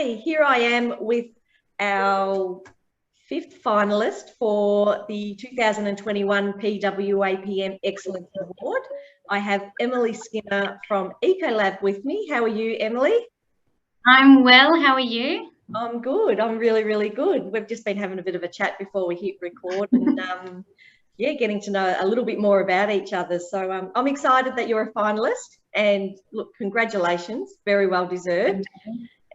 Okay, here I am with our fifth finalist for the 2021 PWAPM Excellence Award. I have Emily Skinner from Ecolab with me. How are you, Emily? I'm well. How are you? I'm good. I'm really, really good. We've just been having a bit of a chat before we hit record and yeah, getting to know a little bit more about each other. So I'm excited that you're a finalist, and look, congratulations, very well deserved.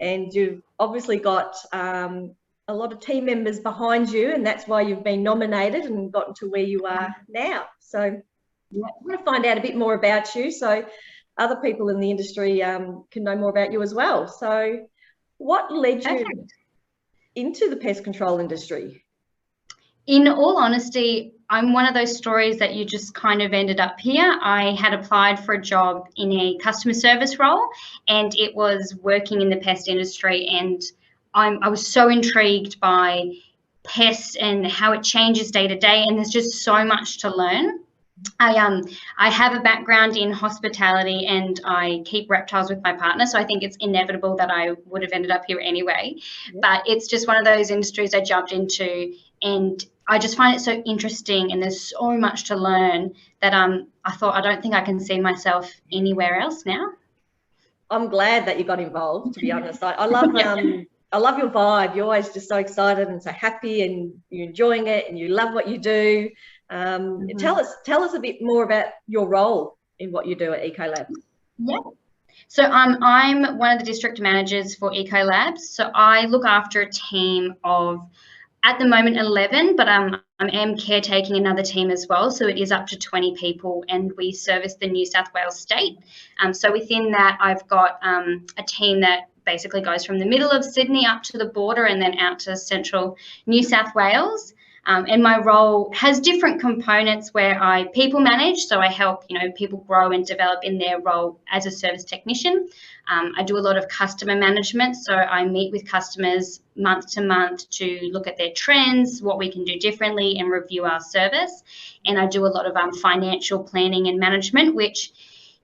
And you've obviously got a lot of team members behind you, and that's why you've been nominated and gotten to where you are now. So I want to find out a bit more about you so other people in the industry can know more about you as well. So what led you into the pest control industry? In all honesty, I'm one of those stories that you just kind of ended up here. I had applied for a job in a customer service role, and it was working in the pest industry. And I was so intrigued by pests and how it changes day to day, and there's just so much to learn. I have a background in hospitality and I keep reptiles with my partner, so I think it's inevitable that I would have ended up here anyway. Yeah. But it's just one of those industries I jumped into, and I just find it so interesting, and there's so much to learn that I thought I don't think I can see myself anywhere else now. I'm glad that you got involved, to be honest. I love I love your vibe. You're always just so excited and so happy, and you're enjoying it, and you love what you do. Tell us a bit more about your role in what you do at Ecolab. Yeah. So I'm one of the district managers for Ecolab. So I look after a team of, at the moment, 11, but I am caretaking another team as well. So it is up to 20 people, and we service the New South Wales state. So within that, I've got a team that basically goes from the middle of Sydney up to the border and then out to central New South Wales. And my role has different components where I people manage, so I help people grow and develop in their role as a service technician. I do a lot of customer management, so I meet with customers month to month to look at their trends, what we can do differently, and review our service. And I do a lot of financial planning and management, which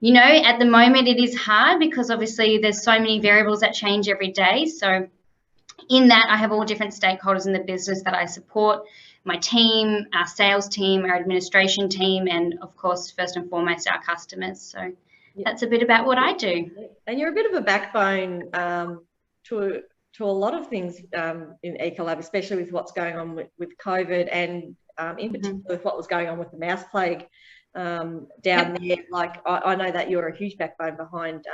at the moment it is hard because obviously there's so many variables that change every day. So in that, I have all different stakeholders in the business that I support. My team, our sales team, our administration team, and of course, first and foremost, our customers. So that's a bit about what I do. And you're a bit of a backbone to a lot of things in Ecolab, especially with what's going on with COVID, and in particular with what was going on with the mouse plague down there. Like I know that you're a huge backbone behind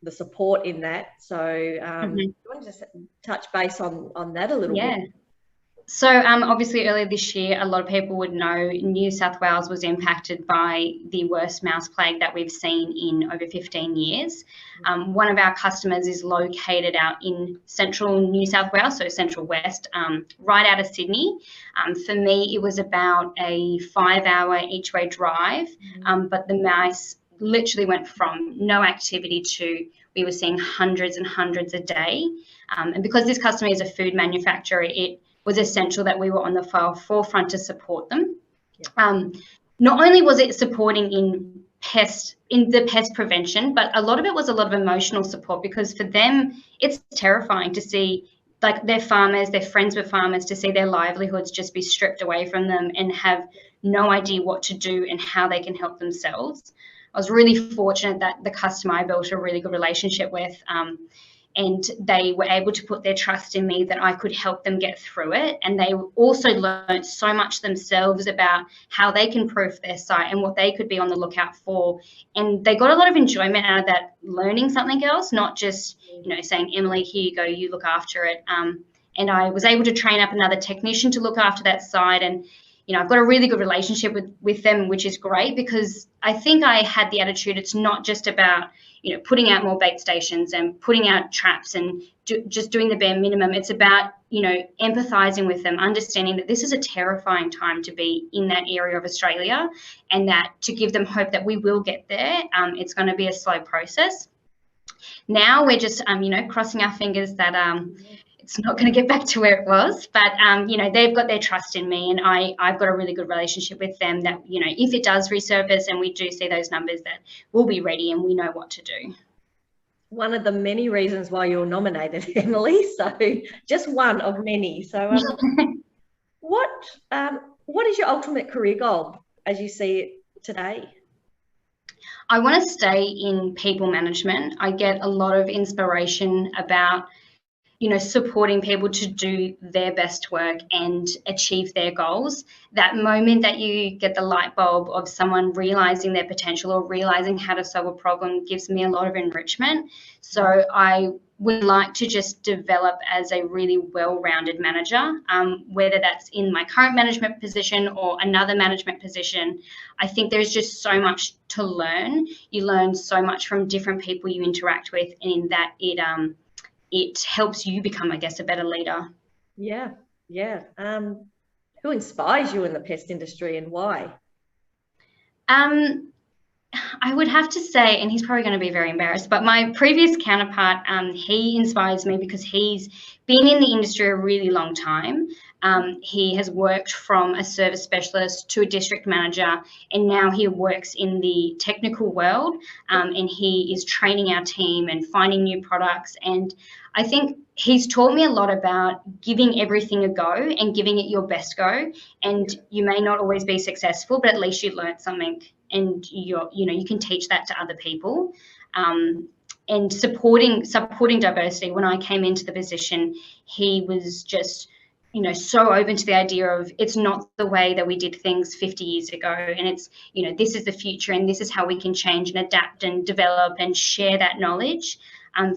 the support in that. So I want to just touch base on that a little bit. So obviously earlier this year, a lot of people would know New South Wales was impacted by the worst mouse plague that we've seen in over 15 years. One of our customers is located out in central New South Wales, so central west, right out of Sydney. For me, it was about a 5-hour each way drive, but the mice literally went from no activity to we were seeing hundreds and hundreds a day. And because this customer is a food manufacturer, it was essential that we were on the forefront to support them. Not only was it supporting in the pest prevention, but a lot of it was a lot of emotional support, because for them, it's terrifying to see like their farmers, their friends were farmers, to see their livelihoods just be stripped away from them and have no idea what to do and how they can help themselves. I was really fortunate that the customer I built a really good relationship with, and they were able to put their trust in me that I could help them get through it. And they also learned so much themselves about how they can proof their site and what they could be on the lookout for. And they got a lot of enjoyment out of that, learning something else, not just, saying, Emily, here you go, you look after it. And I was able to train up another technician to look after that site. And I've got a really good relationship with them, which is great, because I think I had the attitude it's not just about, putting out more bait stations and putting out traps and just doing the bare minimum. It's about, empathizing with them, understanding that this is a terrifying time to be in that area of Australia, and that to give them hope that we will get there. It's going to be a slow process. Now we're just, crossing our fingers that it's not going to get back to where it was, but they've got their trust in me, and I've got a really good relationship with them that, if it does resurface and we do see those numbers, that we'll be ready and we know what to do. one of the many reasons why you're nominated, Emily. So just one of many. So what is your ultimate career goal as you see it today? I want to stay in people management. I get a lot of inspiration about, supporting people to do their best work and achieve their goals. That moment that you get the light bulb of someone realizing their potential or realizing how to solve a problem gives me a lot of enrichment. So I would like to just develop as a really well-rounded manager, whether that's in my current management position or another management position. I think there's just so much to learn. You learn so much from different people you interact with, and in that it helps you become, I guess, a better leader. Yeah. Who inspires you in the pest industry and why? I would have to say, and he's probably going to be very embarrassed, but my previous counterpart, he inspires me because he's been in the industry a really long time. He has worked from a service specialist to a district manager, and now he works in the technical world, and he is training our team and finding new products. And I think he's taught me a lot about giving everything a go and giving it your best go. And you may not always be successful, but at least you learned something, and you can teach that to other people. And supporting diversity. When I came into the position, he was just so open to the idea of it's not the way that we did things 50 years ago, and it's this is the future, and this is how we can change and adapt and develop and share that knowledge.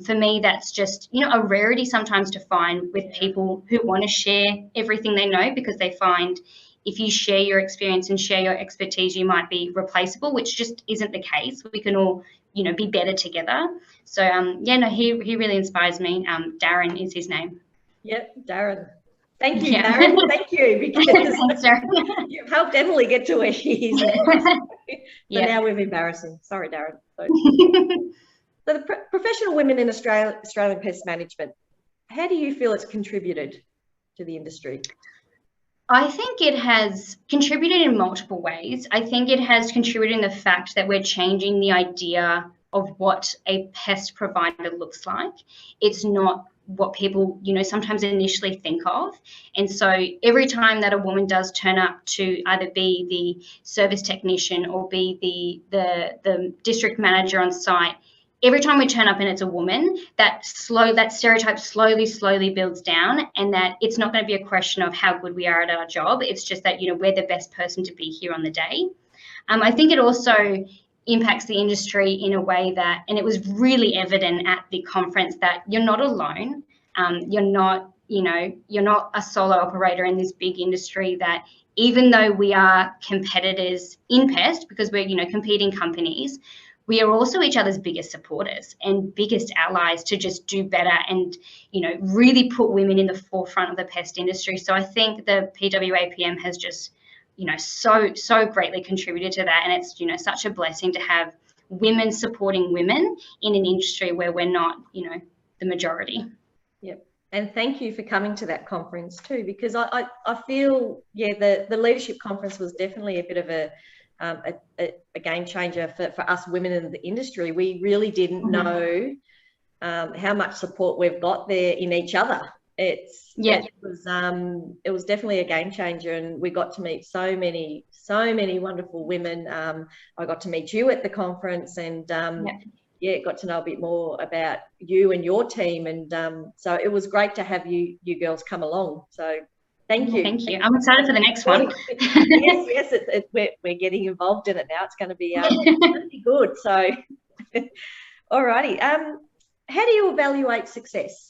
For me, that's just a rarity sometimes to find with people who want to share everything they know, because they find if you share your experience and share your expertise, you might be replaceable, which just isn't the case. We can all be better together. So he really inspires me. Darren is his name. Yep, Darren. Thank you, Darren. Thank you, because Thanks, Darren. You've helped Emily get to where she is now. So now we're embarrassing. Sorry, Darren. So the professional women in Australian Pest Management, how do you feel it's contributed to the industry? I think it has contributed in multiple ways. I think it has contributed in the fact that we're changing the idea of what a pest provider looks like. It's not what people, sometimes initially think of. And so every time that a woman does turn up to either be the service technician or be the district manager on site, every time we turn up and it's a woman, that stereotype slowly builds down, and that it's not going to be a question of how good we are at our job. It's just that, we're the best person to be here on the day. I think it also impacts the industry in a way that, and it was really evident at the conference, that you're not alone. You're not a solo operator in this big industry, that even though we are competitors in pest, because we're, competing companies, we are also each other's biggest supporters and biggest allies to just do better and, really put women in the forefront of the pest industry. So I think the PWAPM has just, so greatly contributed to that. And it's, such a blessing to have women supporting women in an industry where we're not, the majority. Yep. And thank you for coming to that conference too, because I feel, the leadership conference was definitely a bit of a game changer for us women in the industry. We really didn't know how much support we've got there in each other. It was definitely a game changer, and we got to meet so many wonderful women. I got to meet you at the conference, and got to know a bit more about you and your team, and so it was great to have you girls come along. So thank you. Thank you. I'm excited for the next one. yes, we're getting involved in it now. It's going to be good. So, alrighty. How do you evaluate success?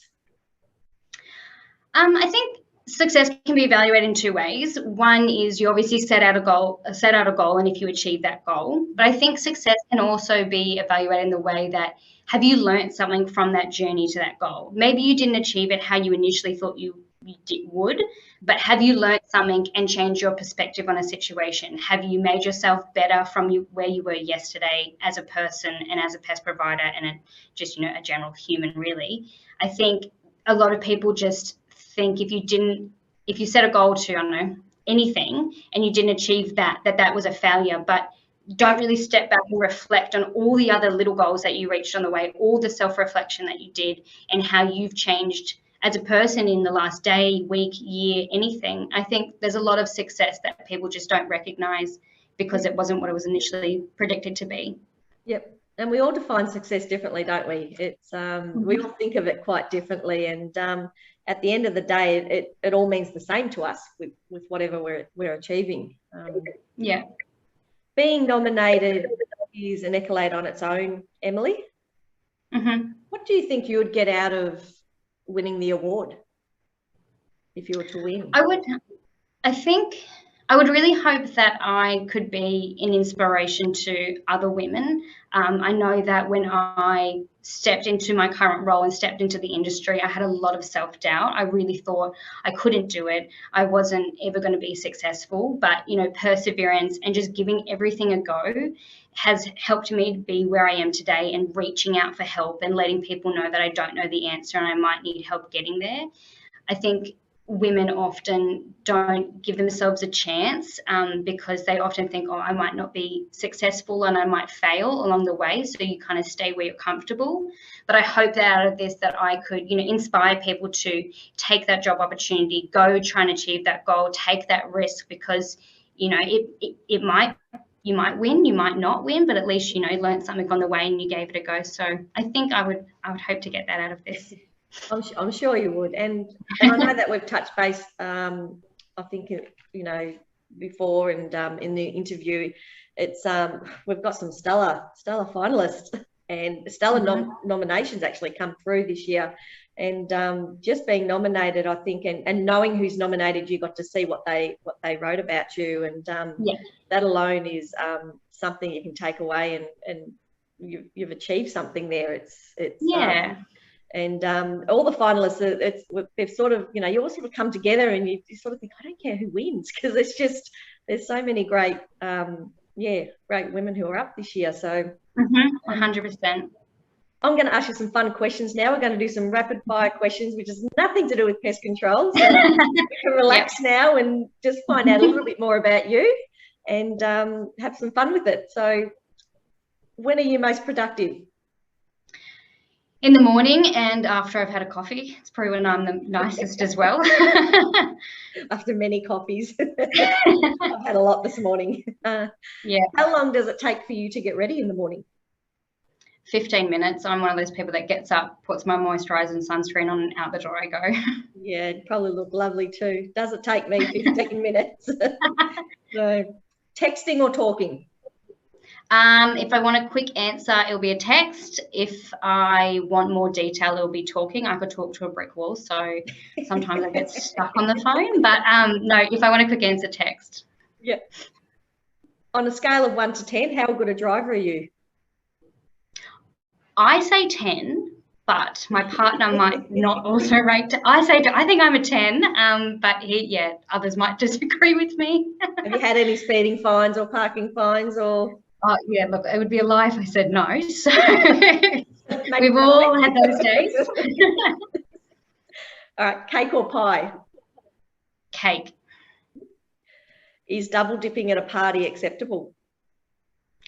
I think success can be evaluated in two ways. One is you obviously set out a goal, and if you achieve that goal. But I think success can also be evaluated in the way that, have you learned something from that journey to that goal? Maybe you didn't achieve it how you initially thought you would, but have you learned something and changed your perspective on a situation? Have you made yourself better from where you were yesterday as a person and as a pest provider and just a general human, really? I think a lot of people just think if you set a goal to, anything, and you didn't achieve that was a failure. But don't really step back and reflect on all the other little goals that you reached on the way, all the self-reflection that you did, and how you've changed as a person in the last day, week, year, anything. I think there's a lot of success that people just don't recognize because it wasn't what it was initially predicted to be. Yep. And we all define success differently, don't we? It's we all think of it quite differently, and at the end of the day, it all means the same to us with whatever we're achieving. Yeah. Being nominated is an accolade on its own, Emily. What do you think you would get out of winning the award if you were to win? I think I would really hope that I could be an inspiration to other women. I know that when I stepped into my current role and stepped into the industry, I had a lot of self-doubt. I really thought I couldn't do it. I wasn't ever going to be successful, but, you know, perseverance and just giving everything a go has helped me to be where I am today, and reaching out for help and letting people know that I don't know the answer and I might need help getting there. I think women often don't give themselves a chance because they often think, oh, I might not be successful and I might fail along the way. So you kind of stay where you're comfortable. But I hope that out of this, that I could, you know, inspire people to take that job opportunity, go try and achieve that goal, take that risk, because, you know, it might, you might win, you might not win, but at least, you know, you learned something on the way and you gave it a go. So I think I would hope to get that out of this. I'm sure you would, and I know that we've touched base. I think, you know, before, and in the interview, it's we've got some stellar finalists and stellar nominations actually come through this year, and just being nominated, I think, and knowing who's nominated, you got to see what they wrote about you, and that alone is something you can take away, and you've achieved something there. It's and all the finalists, they've sort of, you know, you all sort of come together and you sort of think, I don't care who wins, because it's just, there's so many great, great women who are up this year. So 100%. I'm going to ask you some fun questions now. We're going to do some rapid fire questions, which has nothing to do with pest control. So you can relax now and just find out a little bit more about you and have some fun with it. So when are you most productive? In the morning and after I've had a coffee. It's probably when I'm the nicest as well. After many coffees. I've had a lot this morning. How long does it take for you to get ready in the morning? 15 minutes. I'm one of those people that gets up, puts my moisturiser and sunscreen on, and out the door I go. Yeah, it'd probably look lovely too. Does it take me 15 minutes? So, texting or talking? If I want a quick answer, it'll be a text. If I want more detail, it'll be talking. I could talk to a brick wall, so sometimes I get stuck on the phone. But no, if I want a quick answer, text. Yeah. On a scale of 1 to 10, how good a driver are you? I say 10, but my partner might not also rate. I think I'm a 10, but others might disagree with me. Have you had any speeding fines or parking fines or? Oh, yeah, look, it would be a lie if I said no. So we've all had those days. All right, cake or pie? Cake. Is double dipping at a party acceptable?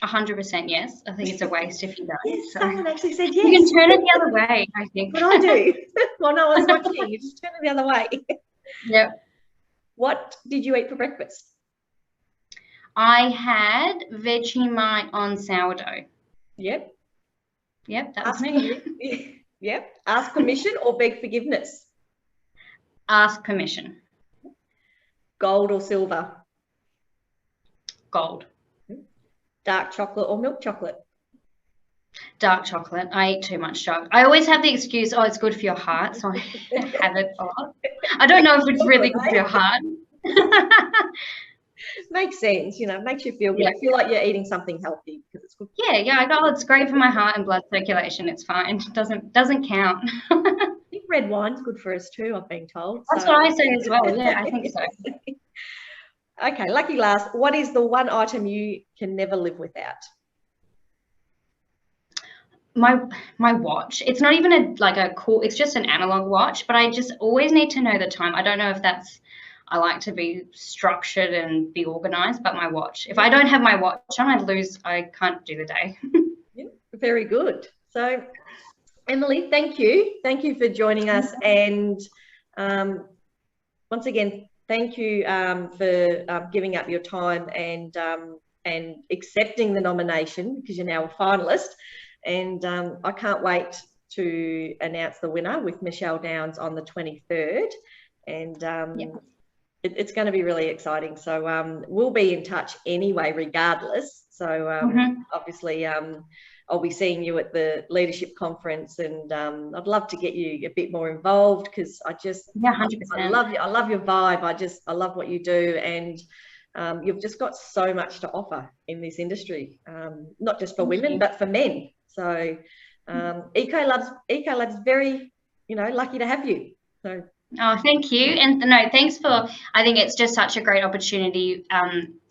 100% yes. I think it's a waste if you don't. Yes, someone actually said yes. You can turn it the other way, I think. But I do. Well, no one's watching. You just turn it the other way. Yep. What did you eat for breakfast? I had Vegemite on sourdough. Yep. Yep, that was me. Yep. Ask permission or beg forgiveness? Ask permission. Gold or silver? Gold. Dark chocolate or milk chocolate? Dark chocolate. I eat too much chocolate. I always have the excuse, oh, it's good for your heart, so I have it a lot. I don't know if it's really good for your heart. Makes sense, you know, it makes you feel good. I feel like you're eating something healthy because it's good. Yeah, I go, it's great for my heart and blood circulation. It's fine. It doesn't count. I think red wine's good for us too, I've been told. That's what I say as well. Yeah, I think so. Okay, lucky last. What is the one item you can never live without? My watch. It's not even a cool, it's just an analog watch, but I just always need to know the time. I don't know if that's I like to be structured and be organised, but my watch. If I don't have my watch on, I can't do the day. Yeah, very good. So, Emily, thank you. Thank you for joining us. And once again, thank you for giving up your time and accepting the nomination, because you're now a finalist. And I can't wait to announce the winner with Michelle Downs on the 23rd. And it's going to be really exciting. So we'll be in touch anyway, regardless. So obviously I'll be seeing you at the leadership conference, and I'd love to get you a bit more involved, because I just 100%. I love your vibe. I love what you do, and you've just got so much to offer in this industry, not just for women but for men. So Ecolab's very, lucky to have you. So. Oh, thank you. And no, thanks for, I think it's just such a great opportunity.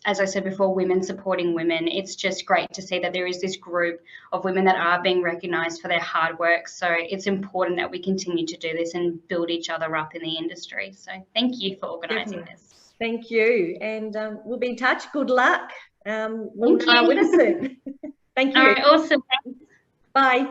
As I said before, women supporting women. It's just great to see that there is this group of women that are being recognised for their hard work. So it's important that we continue to do this and build each other up in the industry. So thank you for organising this. Thank you. And we'll be in touch. Good luck. We'll know our winner soon. Thank you. All right, awesome. Bye.